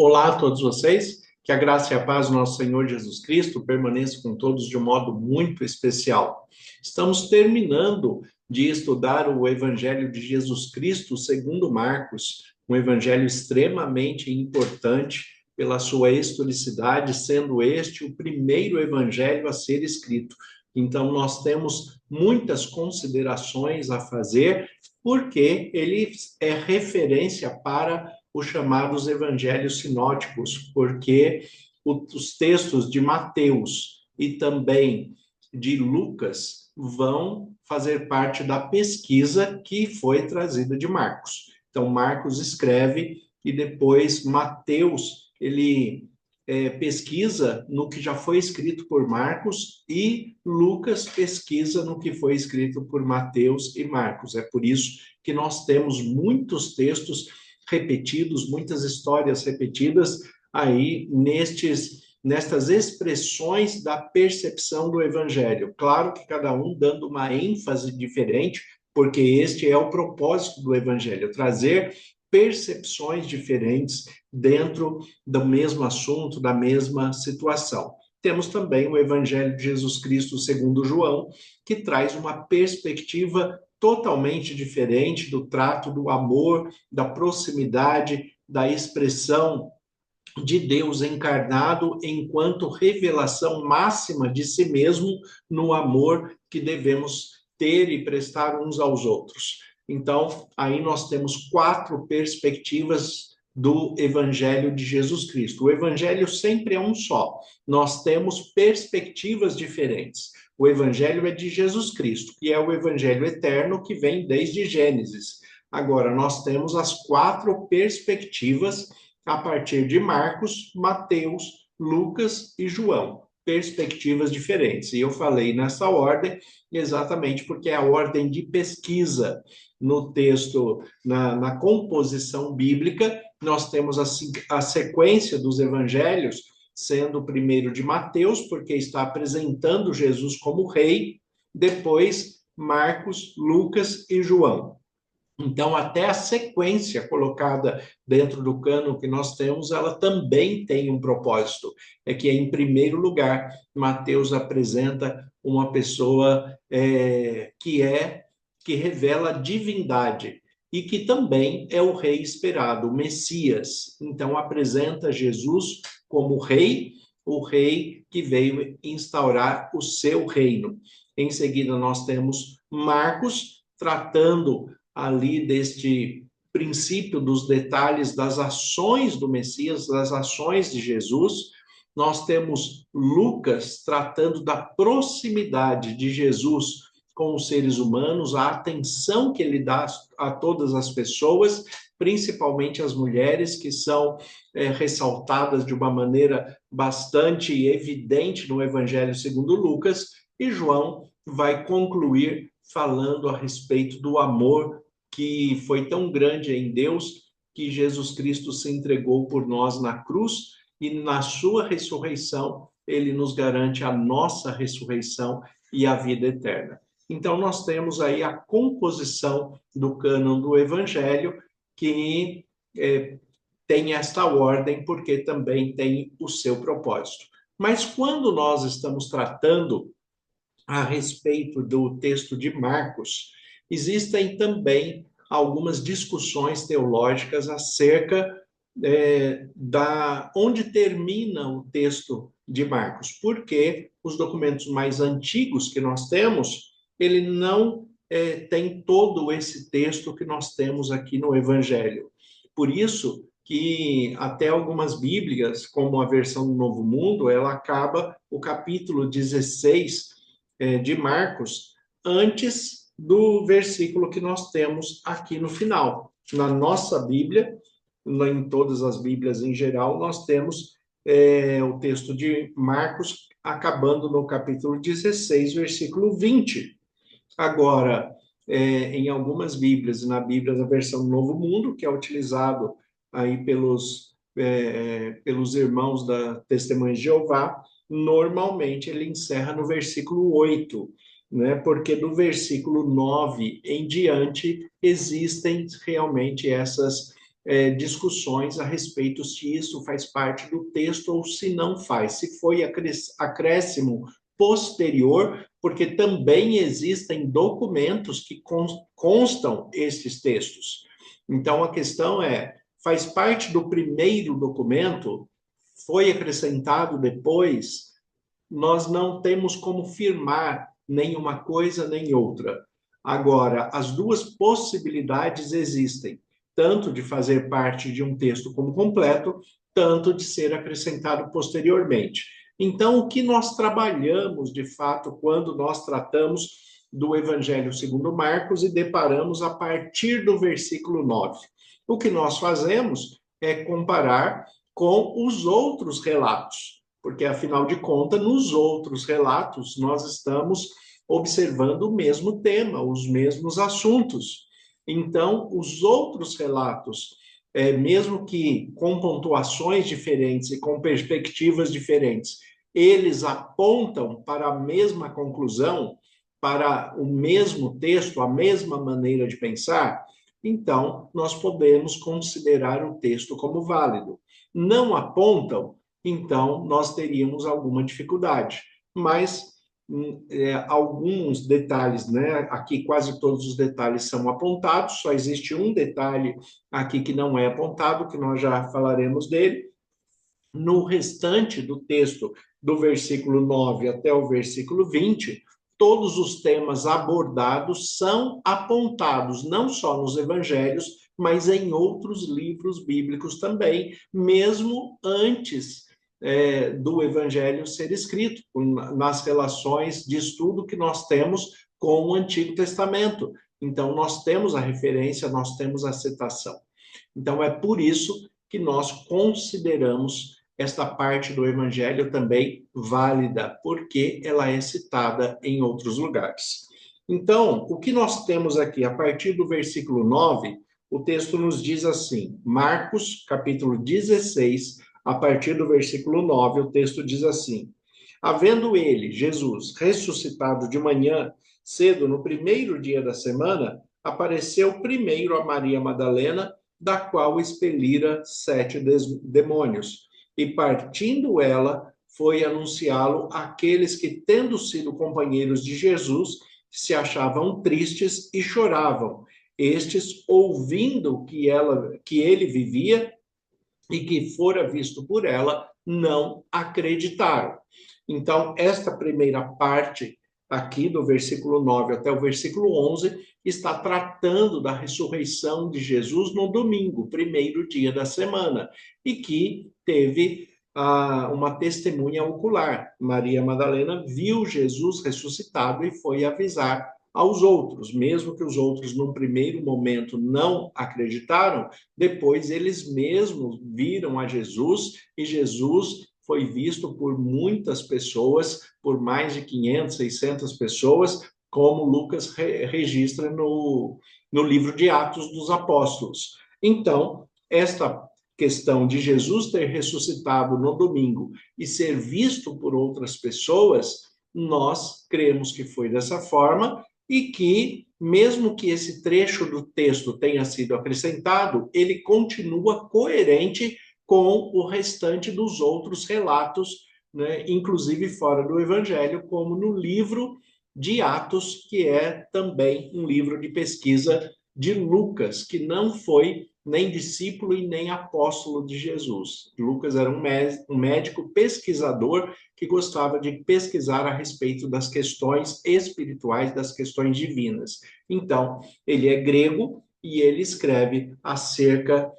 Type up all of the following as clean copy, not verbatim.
Olá a todos vocês, que a graça e a paz do nosso Senhor Jesus Cristo permaneça com todos de um modo muito especial. Estamos terminando de estudar o Evangelho de Jesus Cristo segundo Marcos, um evangelho extremamente importante pela sua historicidade, sendo este o primeiro evangelho a ser escrito. Então, nós temos muitas considerações a fazer, porque ele é referência para os chamados evangelhos sinóticos, porque os textos de Mateus e também de Lucas vão fazer parte da pesquisa que foi trazida de Marcos. Então, Marcos escreve e depois Mateus, ele pesquisa no que já foi escrito por Marcos e Lucas pesquisa no que foi escrito por Mateus e Marcos. É por isso que nós temos muitos textos repetidos, muitas histórias repetidas aí nestas expressões da percepção do evangelho. Claro que cada um dando uma ênfase diferente, porque este é o propósito do evangelho, trazer percepções diferentes dentro do mesmo assunto, da mesma situação. Temos também o Evangelho de Jesus Cristo segundo João, que traz uma perspectiva totalmente diferente do trato do amor, da proximidade, da expressão de Deus encarnado enquanto revelação máxima de si mesmo no amor que devemos ter e prestar uns aos outros. Então, aí nós temos 4 perspectivas do Evangelho de Jesus Cristo. O Evangelho sempre é um só. Nós temos perspectivas diferentes. O Evangelho é de Jesus Cristo, que é o Evangelho eterno que vem desde Gênesis. Agora, nós temos as 4 perspectivas a partir de Marcos, Mateus, Lucas e João. Perspectivas diferentes. E eu falei nessa ordem exatamente porque é a ordem de pesquisa no texto, na composição bíblica. Nós temos a sequência dos evangelhos, sendo o primeiro de Mateus, porque está apresentando Jesus como rei, depois Marcos, Lucas e João. Então, até a sequência colocada dentro do cânon que nós temos, ela também tem um propósito. É que, em primeiro lugar, Mateus apresenta uma pessoa que revela divindade e que também é o rei esperado, o Messias. Então, apresenta Jesus como rei, o rei que veio instaurar o seu reino. Em seguida, nós temos Marcos tratando ali deste princípio dos detalhes das ações do Messias, das ações de Jesus. Nós temos Lucas tratando da proximidade de Jesus com os seres humanos, a atenção que ele dá a todas as pessoas, principalmente as mulheres, que são ressaltadas de uma maneira bastante evidente no Evangelho segundo Lucas, e João vai concluir falando a respeito do amor que foi tão grande em Deus que Jesus Cristo se entregou por nós na cruz e na sua ressurreição ele nos garante a nossa ressurreição e a vida eterna. Então nós temos aí a composição do cânon do Evangelho que tem esta ordem porque também tem o seu propósito. Mas quando nós estamos tratando a respeito do texto de Marcos, existem também algumas discussões teológicas acerca da onde termina o texto de Marcos, porque os documentos mais antigos que nós temos, ele não tem todo esse texto que nós temos aqui no Evangelho. Por isso que até algumas Bíblias, como a versão do Novo Mundo, ela acaba o capítulo 16 de Marcos antes do versículo que nós temos aqui no final. Na nossa Bíblia, em todas as Bíblias em geral, nós temos o texto de Marcos acabando no capítulo 16, versículo 20. Agora, em algumas Bíblias, na Bíblia da versão Novo Mundo, que é utilizado aí pelos irmãos da Testemunha de Jeová, normalmente ele encerra no versículo 8, né? Porque do versículo 9 em diante existem realmente essas discussões a respeito se isso faz parte do texto ou se não faz, se foi acréscimo posterior, porque também existem documentos que constam esses textos. Então, a questão é, faz parte do primeiro documento, foi acrescentado depois, nós não temos como firmar nenhuma coisa nem outra. Agora, as duas possibilidades existem, tanto de fazer parte de um texto como completo, tanto de ser acrescentado posteriormente. Então, o que nós trabalhamos, de fato, quando nós tratamos do Evangelho segundo Marcos e deparamos a partir do versículo 9? O que nós fazemos é comparar com os outros relatos, porque, afinal de contas, nos outros relatos, nós estamos observando o mesmo tema, os mesmos assuntos. Então, os outros relatos, mesmo que com pontuações diferentes e com perspectivas diferentes, eles apontam para a mesma conclusão, para o mesmo texto, a mesma maneira de pensar, então nós podemos considerar o texto como válido. Não apontam, então nós teríamos alguma dificuldade. Mas alguns detalhes, né? Aqui quase todos os detalhes são apontados, só existe um detalhe aqui que não é apontado, que nós já falaremos dele. No restante do texto, do versículo 9 até o versículo 20, todos os temas abordados são apontados, não só nos evangelhos, mas em outros livros bíblicos também, mesmo antes do evangelho ser escrito, nas relações de estudo que nós temos com o Antigo Testamento. Então, nós temos a referência, nós temos a citação. Então, é por isso que nós consideramos esta parte do evangelho também válida, porque ela é citada em outros lugares. Então, o que nós temos aqui, a partir do versículo 9, o texto nos diz assim, Marcos, capítulo 16, a partir do versículo 9, o texto diz assim, havendo ele, Jesus, ressuscitado de manhã, cedo, no primeiro dia da semana, apareceu primeiro a Maria Madalena, da qual expelira 7 demônios. E partindo ela, foi anunciá-lo àqueles que, tendo sido companheiros de Jesus, se achavam tristes e choravam. Estes, ouvindo que ele vivia e que fora visto por ela, não acreditaram. Então, esta primeira parte aqui do versículo 9 até o versículo 11 está tratando da ressurreição de Jesus no domingo, primeiro dia da semana, e que teve uma testemunha ocular. Maria Madalena viu Jesus ressuscitado e foi avisar aos outros, mesmo que os outros, num primeiro momento, não acreditaram, depois eles mesmos viram a Jesus e Jesus foi visto por muitas pessoas, por mais de 500, 600 pessoas, como Lucas registra no livro de Atos dos Apóstolos. Então, esta questão de Jesus ter ressuscitado no domingo e ser visto por outras pessoas, nós cremos que foi dessa forma e que, mesmo que esse trecho do texto tenha sido acrescentado, ele continua coerente com o restante dos outros relatos, né, inclusive fora do Evangelho, como no livro de Atos, que é também um livro de pesquisa de Lucas, que não foi nem discípulo e nem apóstolo de Jesus. Lucas era um médico pesquisador que gostava de pesquisar a respeito das questões espirituais, das questões divinas. Então, ele é grego e ele escreve acerca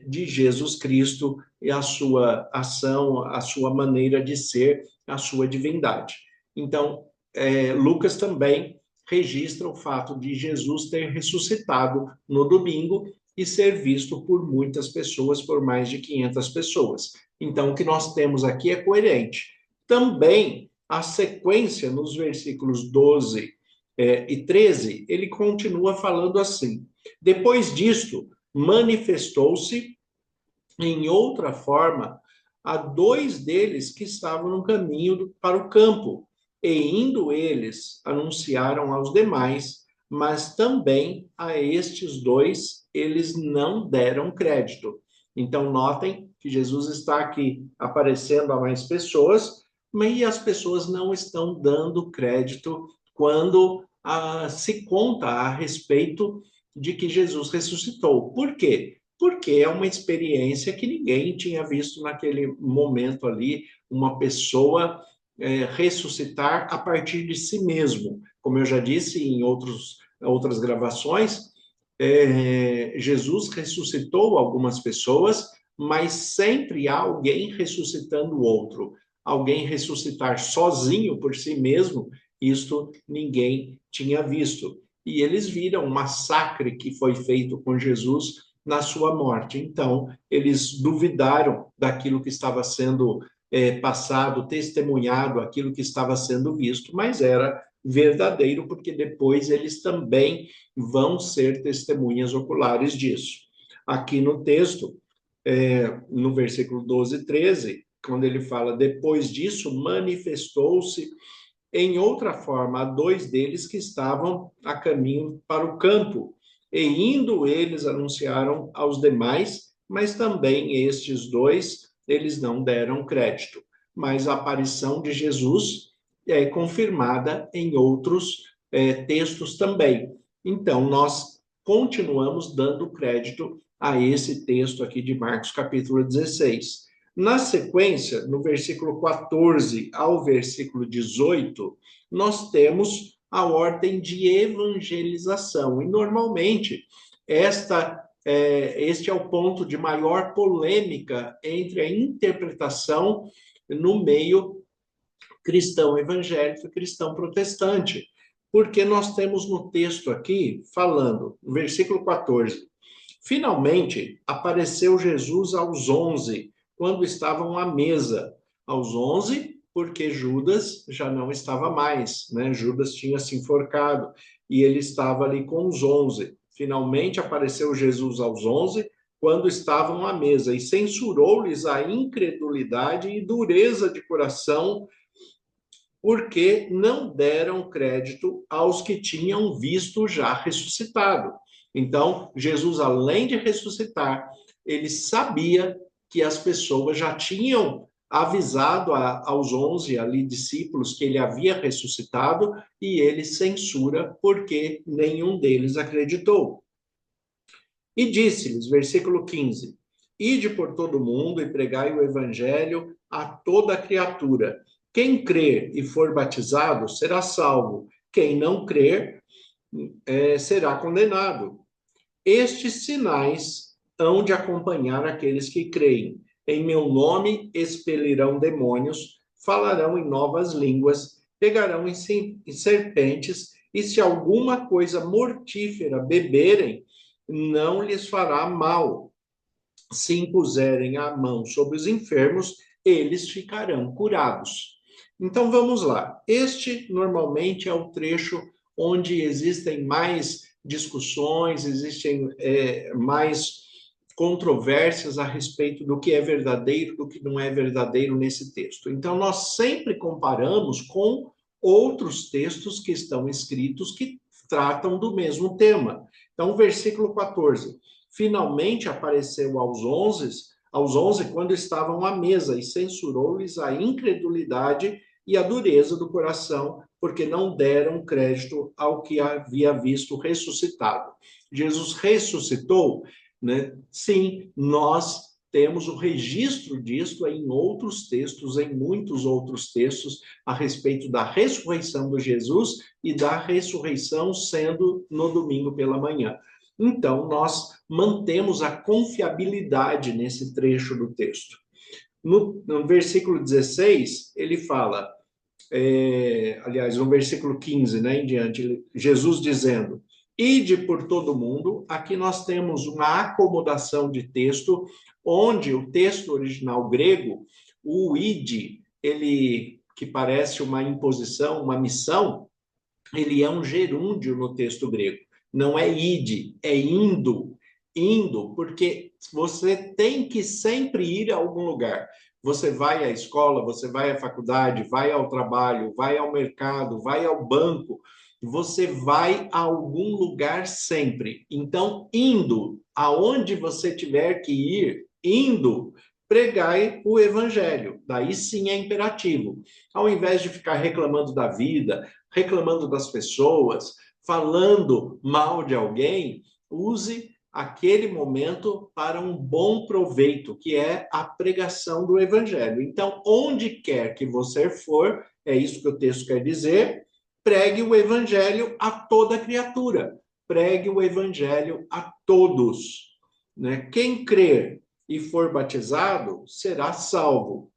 de Jesus Cristo e a sua ação, a sua maneira de ser, a sua divindade. Então, Lucas também registra o fato de Jesus ter ressuscitado no domingo e ser visto por muitas pessoas, por mais de 500 pessoas. Então, o que nós temos aqui é coerente. Também, a sequência nos versículos 12 e 13, ele continua falando assim, depois disto, manifestou-se em outra forma a 2 deles que estavam no caminho para o campo, e indo eles, anunciaram aos demais, mas também a estes 2 eles não deram crédito. Então, notem que Jesus está aqui aparecendo a mais pessoas, mas as pessoas não estão dando crédito quando se conta a respeito de que Jesus ressuscitou. Por quê? Porque é uma experiência que ninguém tinha visto naquele momento ali, uma pessoa ressuscitar a partir de si mesmo. Como eu já disse em outras gravações, Jesus ressuscitou algumas pessoas, mas sempre há alguém ressuscitando o outro. Alguém ressuscitar sozinho por si mesmo, isto ninguém tinha visto. E eles viram o massacre que foi feito com Jesus na sua morte. Então, eles duvidaram daquilo que estava sendo passado, testemunhado, aquilo que estava sendo visto, mas era verdadeiro, porque depois eles também vão ser testemunhas oculares disso. Aqui no texto, no versículo 12 e 13, quando ele fala, depois disso, manifestou-se em outra forma a dois deles que estavam a caminho para o campo, e indo eles anunciaram aos demais, mas também estes dois, eles não deram crédito. Mas a aparição de Jesus é confirmada em outros textos também. Então, nós continuamos dando crédito a esse texto aqui de Marcos, capítulo 16. Na sequência, no versículo 14 ao versículo 18, nós temos a ordem de evangelização. E, normalmente, este é o ponto de maior polêmica entre a interpretação no meio cristão evangélico e cristão protestante. Porque nós temos no texto aqui, falando, no versículo 14, finalmente apareceu Jesus aos 11, quando estavam à mesa. Aos 11, porque Judas já não estava mais, né? Judas tinha se enforcado e ele estava ali com os 11. Finalmente apareceu Jesus aos 11, quando estavam à mesa, e censurou-lhes a incredulidade e dureza de coração, porque não deram crédito aos que tinham visto já ressuscitado. Então, Jesus, além de ressuscitar, ele sabia que as pessoas já tinham avisado aos 11 ali discípulos que ele havia ressuscitado, e ele censura porque nenhum deles acreditou. E disse-lhes, versículo 15, ide por todo o mundo e pregai o evangelho a toda criatura. Quem crer e for batizado será salvo. Quem não crer será condenado. Estes sinais hão de acompanhar aqueles que creem. Em meu nome expelirão demônios, falarão em novas línguas, pegarão em serpentes, e se alguma coisa mortífera beberem, não lhes fará mal. Se impuserem a mão sobre os enfermos, eles ficarão curados. Então vamos lá. Este normalmente é o trecho onde existem mais discussões, existem mais controvérsias a respeito do que é verdadeiro, do que não é verdadeiro nesse texto. Então nós sempre comparamos com outros textos que estão escritos que tratam do mesmo tema. Então, o versículo 14. Finalmente apareceu aos 11 quando estavam à mesa, e censurou-lhes a incredulidade e a dureza do coração, porque não deram crédito ao que havia visto ressuscitado. Jesus ressuscitou, né? Sim, nós temos o registro disto em outros textos, em muitos outros textos, a respeito da ressurreição de Jesus e da ressurreição sendo no domingo pela manhã. Então, nós mantemos a confiabilidade nesse trecho do texto. No versículo 16, ele fala, aliás, no versículo 15, né, em diante, Jesus dizendo, ide por todo mundo. Aqui nós temos uma acomodação de texto, onde o texto original grego, o ide, ele, que parece uma imposição, uma missão, ele é um gerúndio no texto grego. Não é ide, é indo. Indo, porque você tem que sempre ir a algum lugar. Você vai à escola, você vai à faculdade, vai ao trabalho, vai ao mercado, vai ao banco. Você vai a algum lugar sempre. Então, indo aonde você tiver que ir, indo, pregai o evangelho. Daí sim é imperativo. Ao invés de ficar reclamando da vida, reclamando das pessoas, falando mal de alguém, use aquele momento para um bom proveito, que é a pregação do evangelho. Então, onde quer que você for, é isso que o texto quer dizer, pregue o evangelho a toda criatura. Pregue o evangelho a todos, né? Quem crer e for batizado será salvo.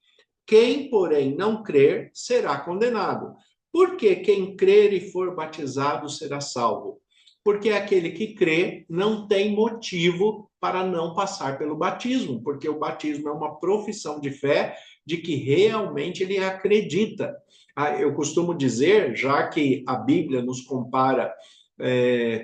Quem, porém, não crer será condenado. Por que quem crer e for batizado será salvo? Porque aquele que crê não tem motivo para não passar pelo batismo, porque o batismo é uma profissão de fé de que realmente ele acredita. Eu costumo dizer, já que a Bíblia nos compara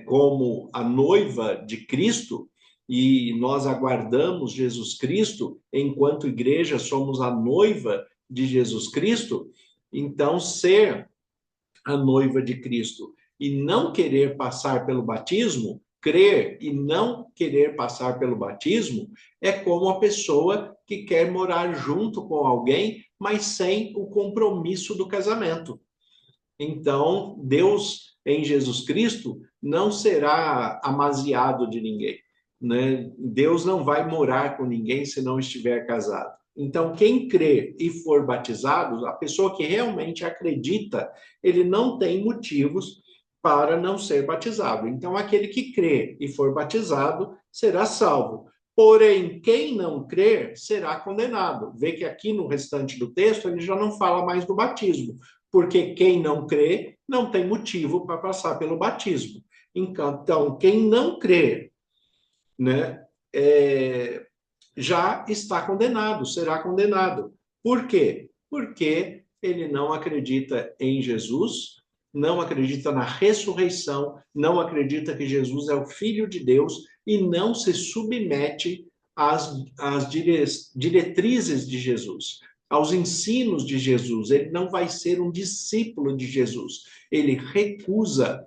como a noiva de Cristo, e nós aguardamos Jesus Cristo, enquanto igreja somos a noiva de Jesus Cristo, então ser a noiva de Cristo e não querer passar pelo batismo, crer e não querer passar pelo batismo, é como a pessoa que quer morar junto com alguém, mas sem o compromisso do casamento. Então, Deus em Jesus Cristo não será amaziado de ninguém, né? Deus não vai morar com ninguém se não estiver casado. Então, quem crê e for batizado, a pessoa que realmente acredita, ele não tem motivos para não ser batizado. Então, aquele que crê e for batizado será salvo. Porém, quem não crer será condenado. Vê que aqui no restante do texto ele já não fala mais do batismo, porque quem não crê não tem motivo para passar pelo batismo. Então, quem não crê, né, já está condenado, será condenado. Por quê? Porque ele não acredita em Jesus, não acredita na ressurreição, não acredita que Jesus é o Filho de Deus e não se submete às diretrizes de Jesus, aos ensinos de Jesus. Ele não vai ser um discípulo de Jesus. Ele recusa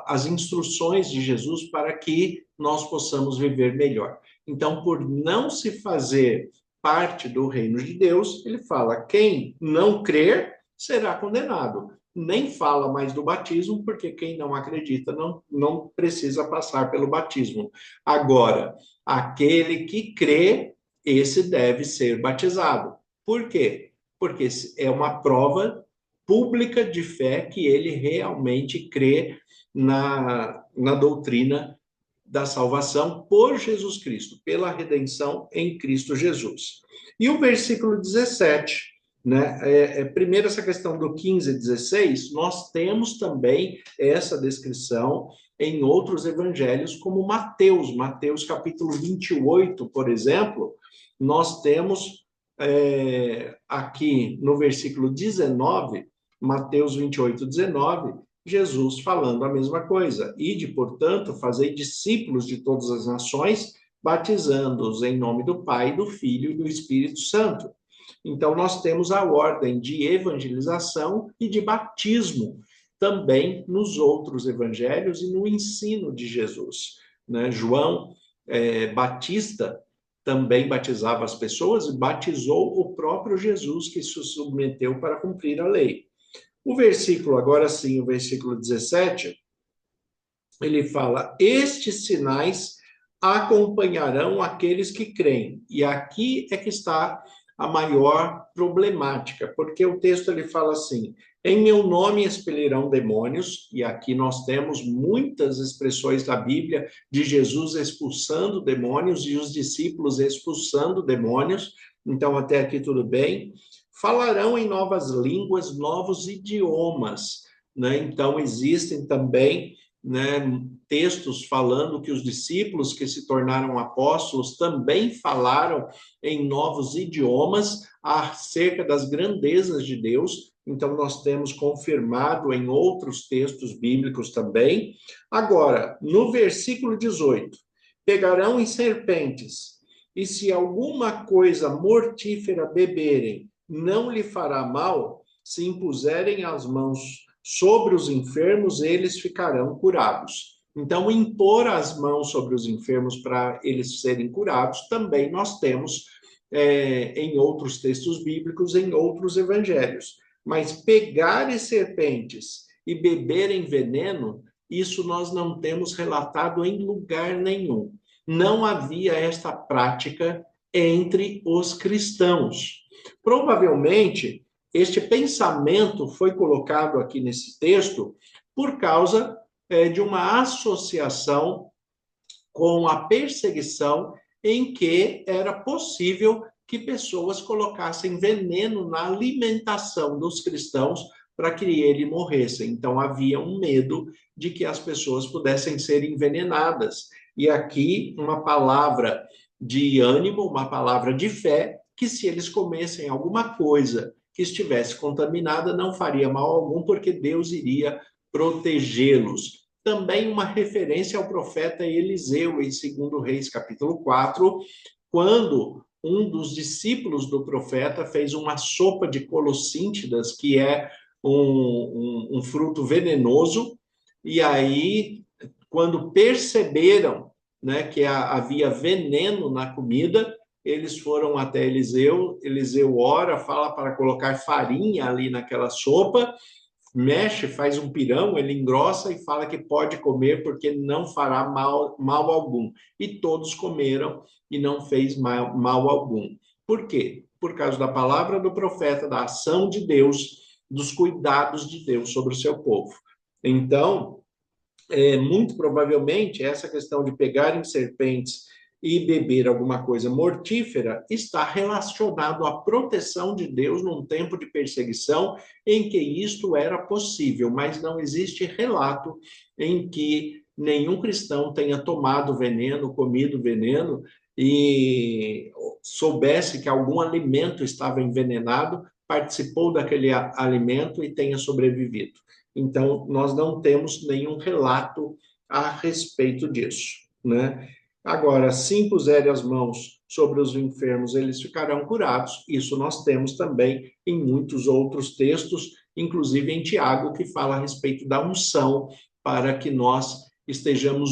as instruções de Jesus para que nós possamos viver melhor. Então, por não se fazer parte do reino de Deus, ele fala: quem não crer será condenado. Nem fala mais do batismo, porque quem não acredita não precisa passar pelo batismo. Agora, aquele que crê, esse deve ser batizado. Por quê? Porque é uma prova pública de fé que ele realmente crê na doutrina da salvação por Jesus Cristo, pela redenção em Cristo Jesus. E o versículo 17, né? Primeiro, essa questão do 15 e 16, nós temos também essa descrição em outros evangelhos, como Mateus capítulo 28, por exemplo, nós temos aqui no versículo 19, Mateus 28, 19, Jesus falando a mesma coisa. Ide, portanto, fazei discípulos de todas as nações, batizando-os em nome do Pai, do Filho e do Espírito Santo. Então, nós temos a ordem de evangelização e de batismo também nos outros evangelhos e no ensino de Jesus, né? João Batista também batizava as pessoas e batizou o próprio Jesus, que se submeteu para cumprir a lei. O versículo, agora sim, o versículo 17, ele fala: estes sinais acompanharão aqueles que creem. E aqui é que está a maior problemática, porque o texto ele fala assim: em meu nome expelirão demônios, e aqui nós temos muitas expressões da Bíblia de Jesus expulsando demônios e os discípulos expulsando demônios, então até aqui tudo bem. Falarão em novas línguas, novos idiomas, né? Então existem também, né, textos falando que os discípulos que se tornaram apóstolos também falaram em novos idiomas acerca das grandezas de Deus. Então, nós temos confirmado em outros textos bíblicos também. Agora, no versículo 18, pegarão em serpentes, e se alguma coisa mortífera beberem, não lhe fará mal, se impuserem as mãos sobre os enfermos, eles ficarão curados. Então, impor as mãos sobre os enfermos para eles serem curados, também nós temos em outros textos bíblicos, em outros evangelhos. Mas pegar serpentes e beberem veneno, isso nós não temos relatado em lugar nenhum. Não havia esta prática entre os cristãos. Provavelmente, este pensamento foi colocado aqui nesse texto por causa de uma associação com a perseguição em que era possível que pessoas colocassem veneno na alimentação dos cristãos para que eles morressem. Então havia um medo de que as pessoas pudessem ser envenenadas. E aqui uma palavra de ânimo, uma palavra de fé, que se eles comessem alguma coisa que estivesse contaminada, não faria mal algum, porque Deus iria protegê-los. Também uma referência ao profeta Eliseu, em 2 Reis, capítulo 4, quando um dos discípulos do profeta fez uma sopa de colossíntidas, que é um fruto venenoso, e aí, quando perceberam, né, que havia veneno na comida, eles foram até Eliseu, Eliseu ora, fala para colocar farinha ali naquela sopa, mexe, faz um pirão, ele engrossa e fala que pode comer porque não fará mal algum. E todos comeram e não fez mal algum. Por quê? Por causa da palavra do profeta, da ação de Deus, dos cuidados de Deus sobre o seu povo. Então, muito provavelmente, essa questão de pegarem serpentes e beber alguma coisa mortífera está relacionado à proteção de Deus num tempo de perseguição em que isto era possível, mas não existe relato em que nenhum cristão tenha tomado veneno, comido veneno e soubesse que algum alimento estava envenenado, participou daquele alimento e tenha sobrevivido. Então, nós não temos nenhum relato a respeito disso, né? Agora, se impuserem as mãos sobre os enfermos, eles ficarão curados. Isso nós temos também em muitos outros textos, inclusive em Tiago, que fala a respeito da unção, para que nós estejamos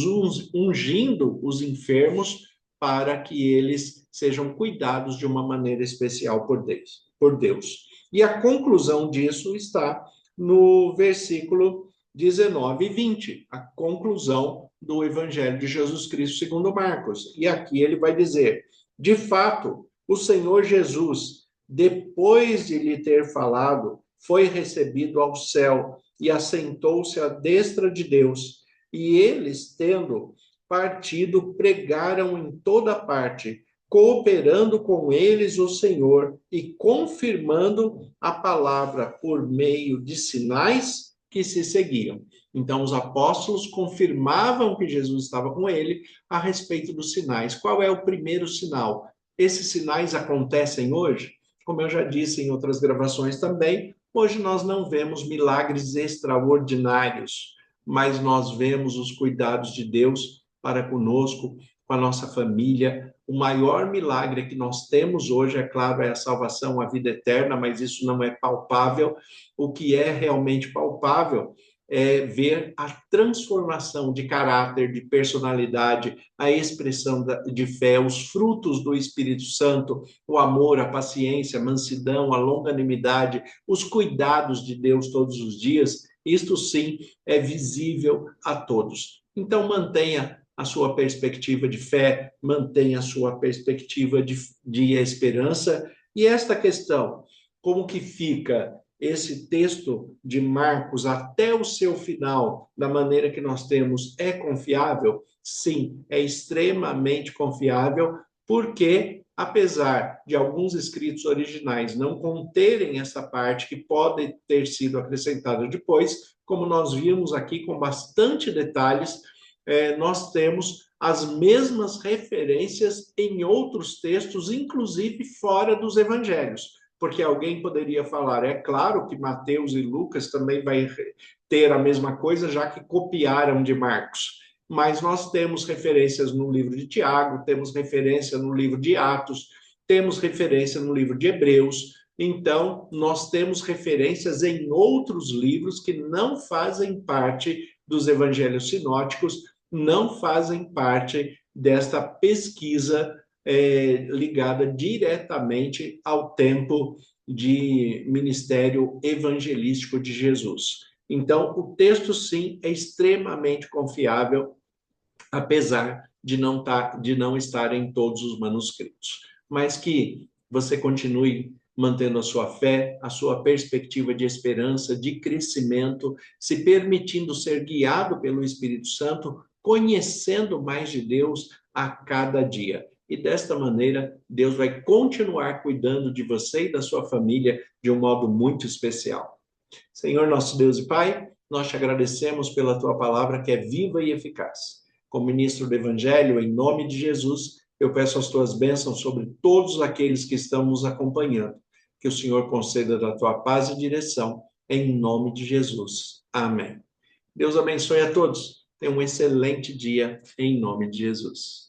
ungindo os enfermos para que eles sejam cuidados de uma maneira especial por Deus. E a conclusão disso está no versículo 19 e 20, a conclusão do Evangelho de Jesus Cristo segundo Marcos. E aqui ele vai dizer: de fato, o Senhor Jesus, depois de lhe ter falado, foi recebido ao céu e assentou-se à destra de Deus. E eles, tendo partido, pregaram em toda parte, cooperando com eles o Senhor e confirmando a palavra por meio de sinais que se seguiam. Então, os apóstolos confirmavam que Jesus estava com ele a respeito dos sinais. Qual é o primeiro sinal? Esses sinais acontecem hoje? Como eu já disse em outras gravações também, hoje nós não vemos milagres extraordinários, mas nós vemos os cuidados de Deus para conosco, com a nossa família. O maior milagre que nós temos hoje, é claro, é a salvação, a vida eterna, mas isso não é palpável. O que é realmente palpável é ver a transformação de caráter, de personalidade, a expressão de fé, os frutos do Espírito Santo, o amor, a paciência, a mansidão, a longanimidade, os cuidados de Deus todos os dias. Isto sim é visível a todos. Então mantenha a sua perspectiva de fé, mantenha a sua perspectiva de esperança. E esta questão, como que fica esse texto de Marcos até o seu final, da maneira que nós temos, é confiável? Sim, é extremamente confiável, porque, apesar de alguns escritos originais não conterem essa parte que pode ter sido acrescentada depois, como nós vimos aqui com bastante detalhes, nós temos as mesmas referências em outros textos, inclusive fora dos evangelhos. Porque alguém poderia falar, é claro que Mateus e Lucas também vai ter a mesma coisa, já que copiaram de Marcos. Mas nós temos referências no livro de Tiago, temos referência no livro de Atos, temos referência no livro de Hebreus. Então, nós temos referências em outros livros que não fazem parte dos evangelhos sinóticos não fazem parte desta pesquisa ligada diretamente ao tempo de ministério evangelístico de Jesus. Então, o texto, sim, é extremamente confiável, apesar de não estar em todos os manuscritos. Mas que você continue mantendo a sua fé, a sua perspectiva de esperança, de crescimento, se permitindo ser guiado pelo Espírito Santo, conhecendo mais de Deus a cada dia. E desta maneira, Deus vai continuar cuidando de você e da sua família de um modo muito especial. Senhor, nosso Deus e Pai, nós te agradecemos pela tua palavra que é viva e eficaz. Como ministro do Evangelho, em nome de Jesus, eu peço as tuas bênçãos sobre todos aqueles que estão nos acompanhando. Que o Senhor conceda da tua paz e direção, em nome de Jesus. Amém. Deus abençoe a todos. Tenha um excelente dia, em nome de Jesus.